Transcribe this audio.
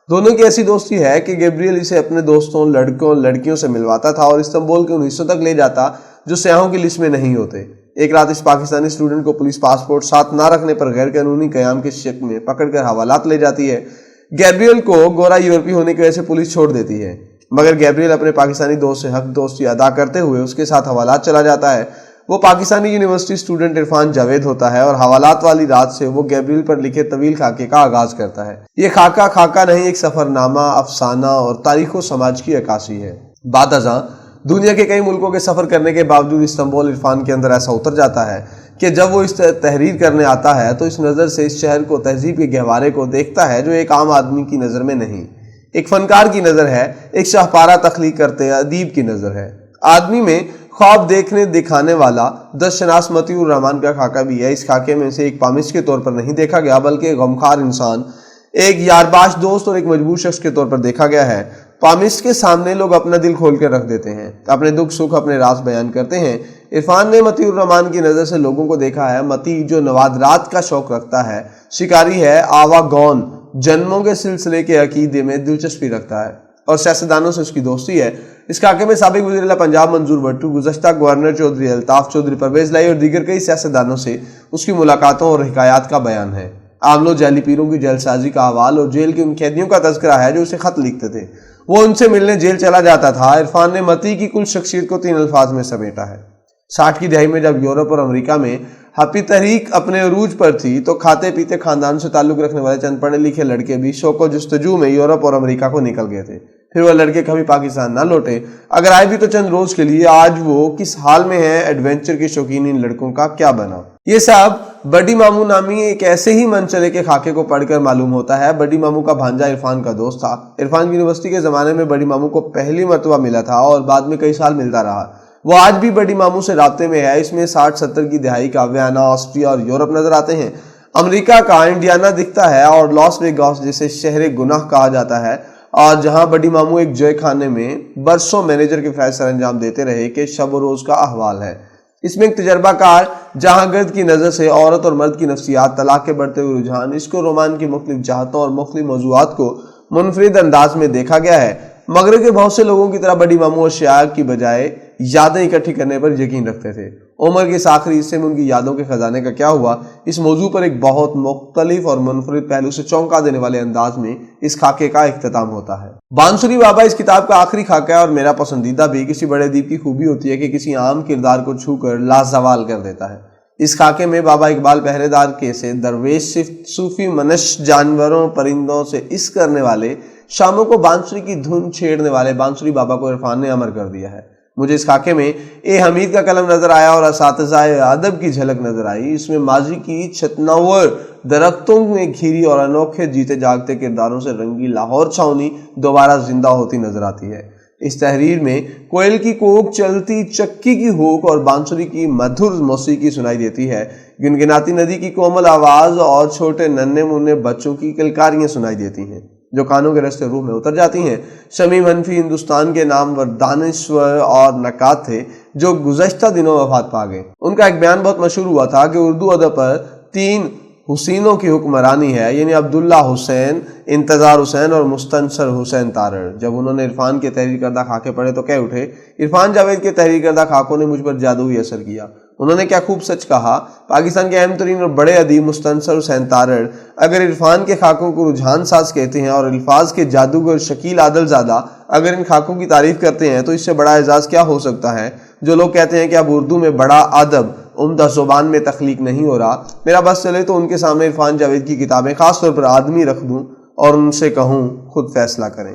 دونوں کی ایسی دوستی ہے کہ گیبریل اسے اپنے دوستوں، لڑکوں، لڑکیوں سے ملواتا تھا اور استنبول کے ان حصوں تک لے جاتا جو سیاحوں کی لسٹ میں نہیں ہوتے۔ ایک رات اس پاکستانی اسٹوڈنٹ کو پولیس پاسپورٹ ساتھ نہ رکھنے پر غیر قانونی قیام کے شک میں پکڑ کر حوالات لے جاتی ہے۔ گیبریل کو گورا یورپی ہونے کی وجہ سے پولیس چھوڑ دیتی ہے، مگر گیبریل اپنے پاکستانی دوست سے حق دوستی ادا کرتے ہوئے اس کے ساتھ حوالات چلا جاتا ہے۔ وہ پاکستانی یونیورسٹی اسٹوڈنٹ عرفان جاوید ہوتا ہے اور حوالات والی رات سے وہ گیبریل پر لکھے طویل خاکے کا آغاز کرتا ہے۔ یہ خاکہ نہیں، ایک سفر نامہ، افسانہ اور تاریخ و سماج کی عکاسی ہے۔ بعد ازاں دنیا کے کئی ملکوں کے سفر کرنے کے باوجود استنبول عرفان کے اندر ایسا اتر جاتا ہے کہ جب وہ اس تحریر کرنے آتا ہے تو اس نظر سے اس شہر کو، تہذیب کے گہوارے کو دیکھتا ہے جو ایک عام آدمی کی نظر میں نہیں، ایک فنکار کی نظر ہے، ایک شاہپارہ تخلیق کرتے ادیب کی نظر ہے۔ آدمی میں خواب دیکھنے دکھانے والا دست شناس مطیع الرحمن کا خاکہ بھی ہے۔ اس خاکے میں سے ایک پامش کے طور پر نہیں دیکھا گیا بلکہ ایک غمخوار انسان، ایک یارباش دوست اور ایک مجبور شخص کے طور پر دیکھا گیا ہے۔ پامش کے سامنے لوگ اپنا دل کھول کر رکھ دیتے ہیں، اپنے دکھ سکھ، اپنے راز بیان کرتے ہیں۔ عرفان نے مطیع الرحمن کی نظر سے لوگوں کو دیکھا ہے۔ مطیع جو نوادرات کا شوق رکھتا ہے، شکاری ہے، آوا گون، جنموں کے سلسلے کے عقیدے میں دلچسپی رکھتا ہے اور سیاستدانوں سے اس کی دوستی ہے۔ اس خاکے میں سابق وزیر اعلیٰ پنجاب منظور بھٹو، گزشتہ گورنر چودھری الطاف چودھری، پرویز لائی اور دیگر کئی سیاستدانوں سے اس کی ملاقاتوں اور حکایات کا بیان ہے۔ عاملوں، جعلی پیروں کی جیل سازی کا حوال اور جیل کے ان قیدیوں کا تذکرہ ہے جو اسے خط لکھتے تھے۔ وہ ان سے ملنے جیل چلا جاتا تھا۔ عرفان نے مطیع کی کل شخصیت کو 3 الفاظ میں سمیٹا ہے۔ 60 کی دہائی میں جب یورپ اور امریکہ میں ہپی تحریک اپنے عروج پر تھی تو کھاتے پیتے خاندان سے تعلق رکھنے والے چند پڑھے لکھے لڑکے بھی شوق و جستجو میں یورپ اور امریکہ کو نکل گئے تھے۔ پھر وہ لڑکے کبھی پاکستان نہ لوٹے، اگر آئے بھی تو چند روز کے لیے۔ آج وہ کس حال میں ہیں، ایڈونچر کے شوقین ان لڑکوں کا کیا بنا؟ یہ سب بڑی ماموں نامی ایک ایسے ہی منچلے کے خاکے کو پڑھ کر معلوم ہوتا ہے۔ بڑی ماموں کا بھانجا عرفان کا دوست تھا۔ عرفان کی یونیورسٹی کے زمانے میں بڑی ماموں کو پہلی مرتبہ ملا تھا اور بعد میں کئی سال ملتا رہا۔ وہ آج بھی بڑی ماموں سے رابطے میں ہے۔ اس میں 60-70 کی دہائی کا ویانا، آسٹریا اور یورپ نظر آتے ہیں۔ امریکہ کا انڈیانا دکھتا ہے اور لاس ویگاس جسے شہر گناہ کہا جاتا ہے، اور جہاں بڑی ماموں ایک جوئے خانے میں برسوں مینیجر کے فرائض سر انجام دیتے رہے کہ شب و روز کا احوال ہے۔ اس میں ایک تجربہ کار جہاں گرد کی نظر سے عورت اور مرد کی نفسیات، طلاق کے بڑھتے ہوئے رجحان، عشق و رومان کی مختلف جہتوں اور مختلف موضوعات کو منفرد انداز میں دیکھا گیا ہے۔ مغرب کے بہت سے لوگوں کی طرح بڑی ماموں اشیاء کی بجائے یادیں اکٹھی کرنے پر یقین رکھتے تھے۔ عمر کے اس آخری حصے میں ان کی یادوں کے خزانے کا کیا ہوا، اس موضوع پر ایک بہت مختلف اور منفرد پہلو سے چونکا دینے والے انداز میں اس خاکے کا اختتام ہوتا ہے۔ بانسری بابا اس کتاب کا آخری خاکہ ہے اور میرا پسندیدہ بھی۔ کسی بڑے ادیب کی خوبی ہوتی ہے کہ کسی عام کردار کو چھو کر لازوال کر دیتا ہے۔ اس خاکے میں بابا اقبال پہرے دار کے سے درویش صوفی منش جانوروں پرندوں سے اس کرنے والے، شاموں کو بانسری کی دھن چھیڑنے والے بانسری بابا کو عرفان نے امر کر دیا ہے۔ مجھے اس خاکے میں اے حمید کا قلم نظر آیا اور اساتذہ ادب کی جھلک نظر آئی۔ اس میں ماضی کی چھتناور درختوں میں گھیری اور انوکھے جیتے جاگتے کرداروں سے رنگی لاہور چھاؤنی دوبارہ زندہ ہوتی نظر آتی ہے۔ اس تحریر میں کوئل کی کوک، چلتی چکی کی ہوک اور بانسری کی مدھر موسیقی سنائی دیتی ہے۔ گنگناتی ندی کی کومل آواز اور چھوٹے ننھے منھے بچوں کی کلکاریاں سنائی دیتی ہیں جو کانوں کے رستے روح میں اتر جاتی ہیں۔ شمیم حنفی ہندوستان کے نامور دانشور اور نقاد تھے جو گزشتہ دنوں وفات پا گئے۔ ان کا ایک بیان بہت مشہور ہوا تھا کہ اردو ادب پر 3 حسینوں کی حکمرانی ہے، یعنی عبداللہ حسین، انتظار حسین اور مستنصر حسین تارڑ۔ جب انہوں نے عرفان کے تحریر کردہ خاکے پڑھے تو کہہ اٹھے، عرفان جاوید کے تحریر کردہ خاکوں نے مجھ پر جادوئی اثر کیا۔ انہوں نے کیا خوب سچ کہا۔ پاکستان کے اہم ترین اور بڑے ادیب مستنصر حسین تارڑ اگر عرفان کے خاکوں کو رجحان ساز کہتے ہیں اور الفاظ کے جادوگر شکیل عادل زادہ اگر ان خاکوں کی تعریف کرتے ہیں تو اس سے بڑا اعزاز کیا ہو سکتا ہے۔ جو لوگ کہتے ہیں کہ اب اردو میں بڑا ادب عمدہ زبان میں تخلیق نہیں ہو رہا، میرا بس چلے تو ان کے سامنے عرفان جاوید کی کتابیں خاص طور پر آدمی رکھ دوں اور ان سے کہوں خود فیصلہ کریں۔